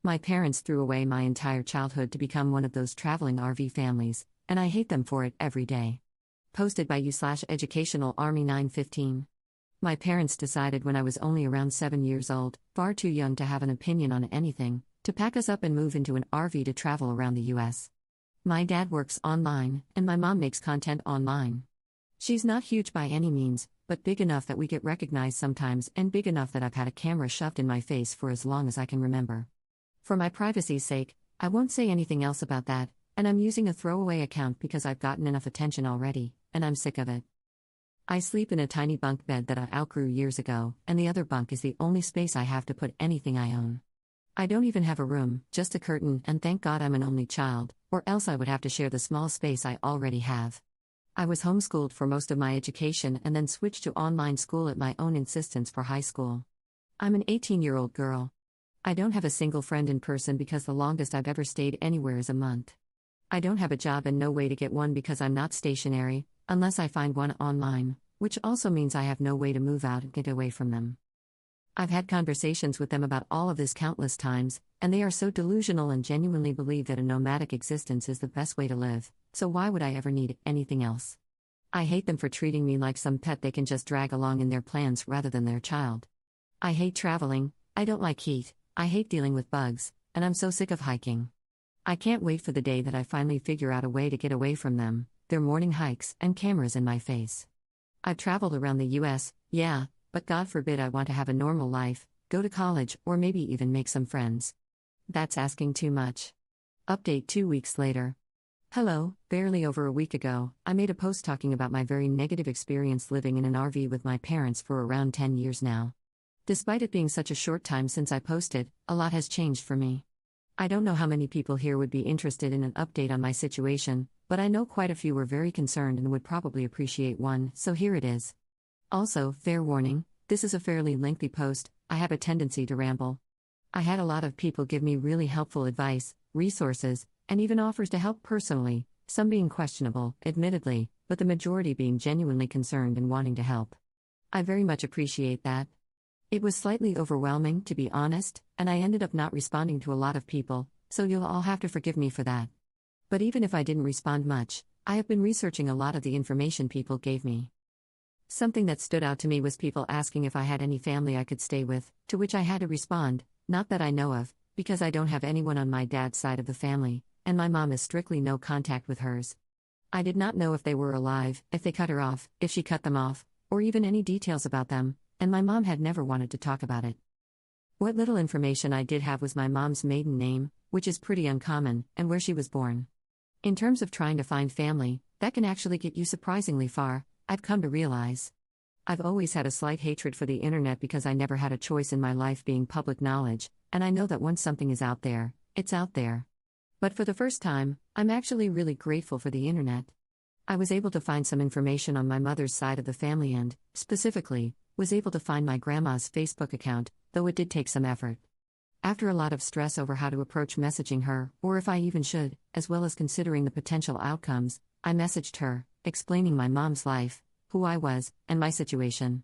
My parents threw away my entire childhood to become one of those traveling RV families, and I hate them for it every day. Posted by you/Educational Army 915. My parents decided when I was only around 7 years old, far too young to have an opinion on anything, to pack us up and move into an RV to travel around the US. My dad works online, and my mom makes content online. She's not huge by any means, but big enough that we get recognized sometimes and big enough that I've had a camera shoved in my face for as long as I can remember. For my privacy's sake, I won't say anything else about that, and I'm using a throwaway account because I've gotten enough attention already, and I'm sick of it. I sleep in a tiny bunk bed that I outgrew years ago, and the other bunk is the only space I have to put anything I own. I don't even have a room, just a curtain, and thank God I'm an only child, or else I would have to share the small space I already have. I was homeschooled for most of my education and then switched to online school at my own insistence for high school. I'm an 18-year-old girl. I don't have a single friend in person because the longest I've ever stayed anywhere is a month. I don't have a job and no way to get one because I'm not stationary, unless I find one online, which also means I have no way to move out and get away from them. I've had conversations with them about all of this countless times, and they are so delusional and genuinely believe that a nomadic existence is the best way to live, so why would I ever need anything else? I hate them for treating me like some pet they can just drag along in their plans rather than their child. I hate traveling, I don't like heat, I hate dealing with bugs, and I'm so sick of hiking. I can't wait for the day that I finally figure out a way to get away from them, their morning hikes, and cameras in my face. I've traveled around the US, yeah, but God forbid I want to have a normal life, go to college, or maybe even make some friends. That's asking too much. Update 2 weeks later. Hello, barely over a week ago, I made a post talking about my very negative experience living in an RV with my parents for around 10 years now. Despite it being such a short time since I posted, a lot has changed for me. I don't know how many people here would be interested in an update on my situation, but I know quite a few were very concerned and would probably appreciate one, so here it is. Also, fair warning, this is a fairly lengthy post, I have a tendency to ramble. I had a lot of people give me really helpful advice, resources, and even offers to help personally, some being questionable, admittedly, but the majority being genuinely concerned and wanting to help. I very much appreciate that. It was slightly overwhelming, to be honest, and I ended up not responding to a lot of people, so you'll all have to forgive me for that. But even if I didn't respond much, I have been researching a lot of the information people gave me. Something that stood out to me was people asking if I had any family I could stay with, to which I had to respond, not that I know of, because I don't have anyone on my dad's side of the family, and my mom has strictly no contact with hers. I did not know if they were alive, if they cut her off, if she cut them off, or even any details about them, and my mom had never wanted to talk about it. What little information I did have was my mom's maiden name, which is pretty uncommon, and where she was born. In terms of trying to find family, that can actually get you surprisingly far, I've come to realize. I've always had a slight hatred for the internet because I never had a choice in my life being public knowledge, and I know that once something is out there, it's out there. But for the first time, I'm actually really grateful for the internet. I was able to find some information on my mother's side of the family and, specifically, was able to find my grandma's Facebook account, though it did take some effort. After a lot of stress over how to approach messaging her, or if I even should, as well as considering the potential outcomes, I messaged her, explaining my mom's life, who I was, and my situation.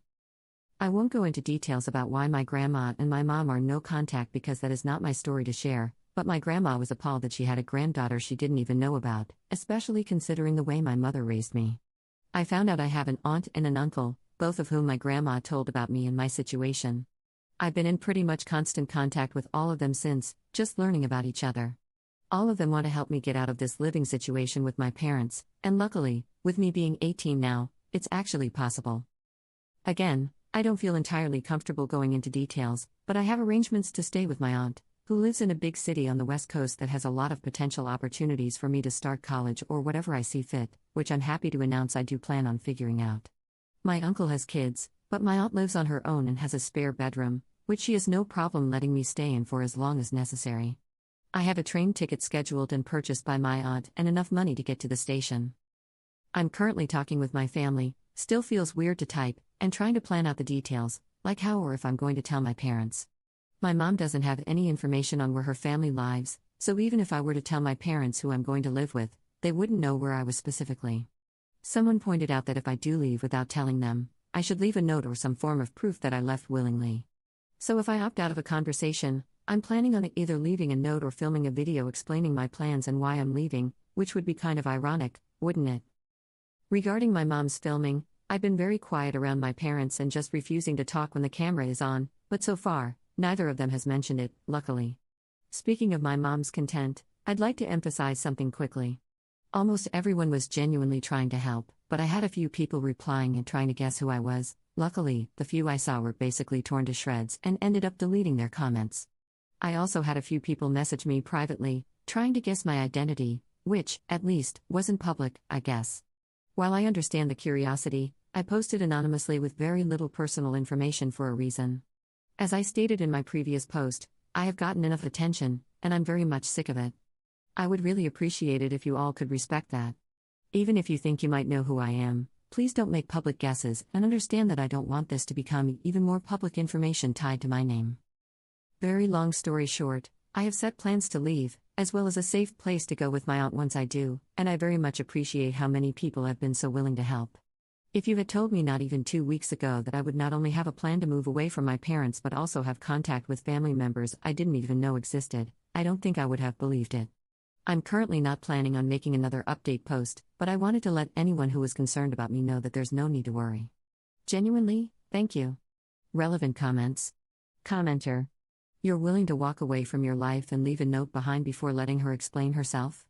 I won't go into details about why my grandma and my mom are no contact because that is not my story to share, but my grandma was appalled that she had a granddaughter she didn't even know about, especially considering the way my mother raised me. I found out I have an aunt and an uncle, both of whom my grandma told about me and my situation. I've been in pretty much constant contact with all of them since, just learning about each other. All of them want to help me get out of this living situation with my parents, and luckily, with me being 18 now, it's actually possible. Again, I don't feel entirely comfortable going into details, but I have arrangements to stay with my aunt, who lives in a big city on the West Coast that has a lot of potential opportunities for me to start college or whatever I see fit, which I'm happy to announce I do plan on figuring out. My uncle has kids, but my aunt lives on her own and has a spare bedroom, which she has no problem letting me stay in for as long as necessary. I have a train ticket scheduled and purchased by my aunt and enough money to get to the station. I'm currently talking with my family, still feels weird to type, and trying to plan out the details, like how or if I'm going to tell my parents. My mom doesn't have any information on where her family lives, so even if I were to tell my parents who I'm going to live with, they wouldn't know where I was specifically. Someone pointed out that if I do leave without telling them, I should leave a note or some form of proof that I left willingly. So if I opt out of a conversation, I'm planning on either leaving a note or filming a video explaining my plans and why I'm leaving, which would be kind of ironic, wouldn't it? Regarding my mom's filming, I've been very quiet around my parents and just refusing to talk when the camera is on, but so far, neither of them has mentioned it, luckily. Speaking of my mom's content, I'd like to emphasize something quickly. Almost everyone was genuinely trying to help, but I had a few people replying and trying to guess who I was. Luckily, the few I saw were basically torn to shreds and ended up deleting their comments. I also had a few people message me privately, trying to guess my identity, which, at least, wasn't public, I guess. While I understand the curiosity, I posted anonymously with very little personal information for a reason. As I stated in my previous post, I have gotten enough attention, and I'm very much sick of it. I would really appreciate it if you all could respect that. Even if you think you might know who I am, please don't make public guesses and understand that I don't want this to become even more public information tied to my name. Very long story short, I have set plans to leave, as well as a safe place to go with my aunt once I do, and I very much appreciate how many people have been so willing to help. If you had told me not even 2 weeks ago that I would not only have a plan to move away from my parents but also have contact with family members I didn't even know existed, I don't think I would have believed it. I'm currently not planning on making another update post, but I wanted to let anyone who was concerned about me know that there's no need to worry. Genuinely, thank you. Relevant comments. Commenter. You're willing to walk away from your life and leave a note behind before letting her explain herself?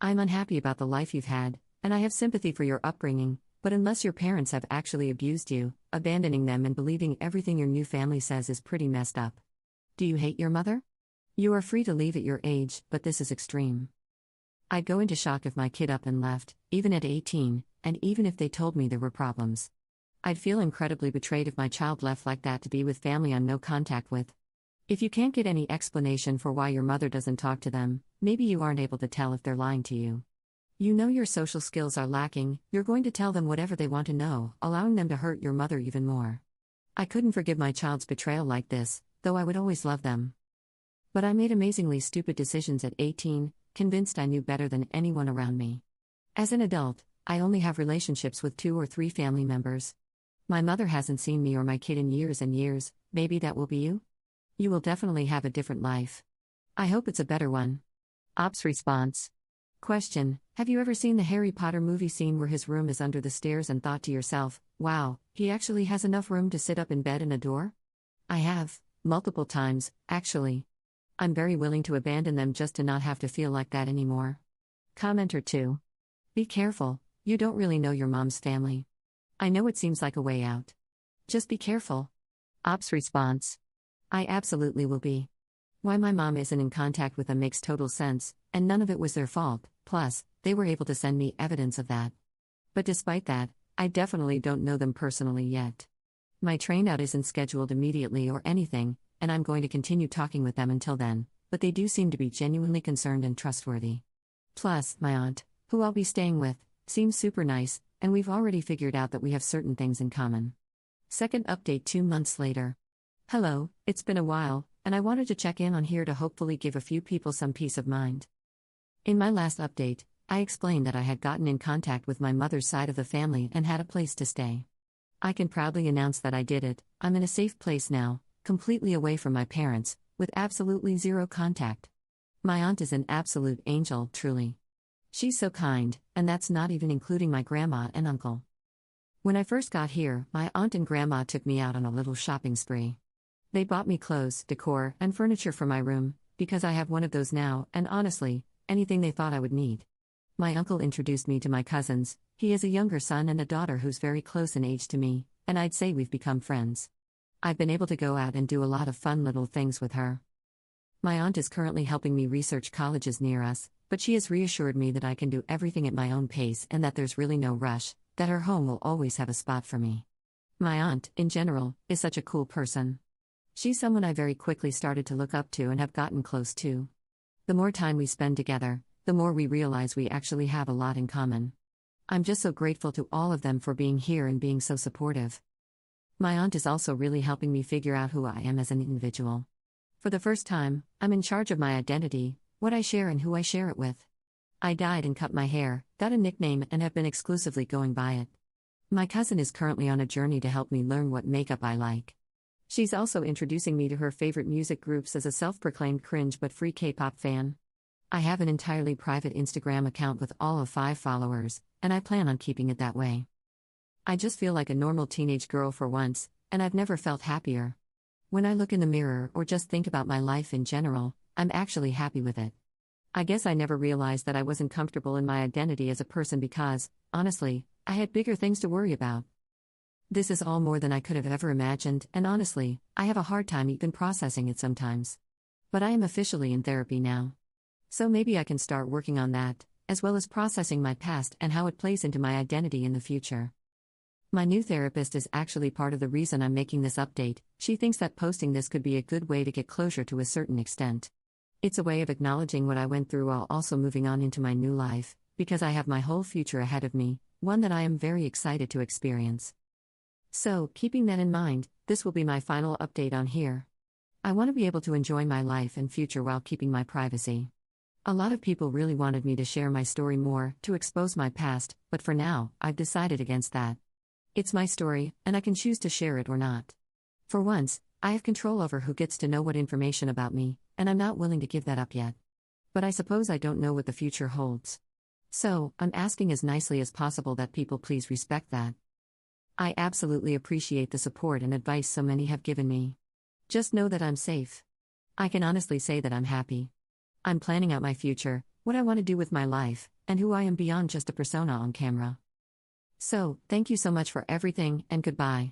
I'm unhappy about the life you've had, and I have sympathy for your upbringing, but unless your parents have actually abused you, abandoning them and believing everything your new family says is pretty messed up. Do you hate your mother? You are free to leave at your age, but this is extreme. I'd go into shock if my kid up and left, even at 18, and even if they told me there were problems. I'd feel incredibly betrayed if my child left like that to be with family I'm no contact with. If you can't get any explanation for why your mother doesn't talk to them, maybe you aren't able to tell if they're lying to you. You know your social skills are lacking, you're going to tell them whatever they want to know, allowing them to hurt your mother even more. I couldn't forgive my child's betrayal like this, though I would always love them. But I made amazingly stupid decisions at 18, convinced I knew better than anyone around me. As an adult, I only have relationships with 2 or 3 family members. My mother hasn't seen me or my kid in years and years. Maybe that will be you? You will definitely have a different life. I hope it's a better one. Ops response. Question: have you ever seen the Harry Potter movie scene where his room is under the stairs and thought to yourself, wow, he actually has enough room to sit up in bed and a door? I have, multiple times, actually. I'm very willing to abandon them just to not have to feel like that anymore. Commenter 2. Be careful, you don't really know your mom's family. I know it seems like a way out. Just be careful. Ops response. I absolutely will be. Why my mom isn't in contact with them makes total sense, and none of it was their fault, plus, they were able to send me evidence of that. But despite that, I definitely don't know them personally yet. My train out isn't scheduled immediately or anything, and I'm going to continue talking with them until then, but they do seem to be genuinely concerned and trustworthy. Plus, my aunt, who I'll be staying with, seems super nice, and we've already figured out that we have certain things in common. Second update 2 months later. Hello, it's been a while, and I wanted to check in on here to hopefully give a few people some peace of mind. In my last update, I explained that I had gotten in contact with my mother's side of the family and had a place to stay. I can proudly announce that I did it. I'm in a safe place now, completely away from my parents, with absolutely zero contact. My aunt is an absolute angel, truly. She's so kind, and that's not even including my grandma and uncle. When I first got here, my aunt and grandma took me out on a little shopping spree. They bought me clothes, decor, and furniture for my room, because I have one of those now, and honestly, anything they thought I would need. My uncle introduced me to my cousins. He has a younger son and a daughter who's very close in age to me, and I'd say we've become friends. I've been able to go out and do a lot of fun little things with her. My aunt is currently helping me research colleges near us, but she has reassured me that I can do everything at my own pace and that there's really no rush, that her home will always have a spot for me. My aunt, in general, is such a cool person. She's someone I very quickly started to look up to and have gotten close to. The more time we spend together, the more we realize we actually have a lot in common. I'm just so grateful to all of them for being here and being so supportive. My aunt is also really helping me figure out who I am as an individual. For the first time, I'm in charge of my identity, what I share and who I share it with. I dyed and cut my hair, got a nickname and have been exclusively going by it. My cousin is currently on a journey to help me learn what makeup I like. She's also introducing me to her favorite music groups as a self-proclaimed cringe but free K-pop fan. I have an entirely private Instagram account with all of 5 followers, and I plan on keeping it that way. I just feel like a normal teenage girl for once, and I've never felt happier. When I look in the mirror or just think about my life in general, I'm actually happy with it. I guess I never realized that I wasn't comfortable in my identity as a person because, honestly, I had bigger things to worry about. This is all more than I could have ever imagined, and honestly, I have a hard time even processing it sometimes. But I am officially in therapy now. So maybe I can start working on that, as well as processing my past and how it plays into my identity in the future. My new therapist is actually part of the reason I'm making this update. She thinks that posting this could be a good way to get closure to a certain extent. It's a way of acknowledging what I went through while also moving on into my new life, because I have my whole future ahead of me, one that I am very excited to experience. So, keeping that in mind, this will be my final update on here. I want to be able to enjoy my life and future while keeping my privacy. A lot of people really wanted me to share my story more, to expose my past, but for now, I've decided against that. It's my story, and I can choose to share it or not. For once, I have control over who gets to know what information about me, and I'm not willing to give that up yet. But I suppose I don't know what the future holds. So, I'm asking as nicely as possible that people please respect that. I absolutely appreciate the support and advice so many have given me. Just know that I'm safe. I can honestly say that I'm happy. I'm planning out my future, what I want to do with my life, and who I am beyond just a persona on camera. So, thank you so much for everything, and goodbye.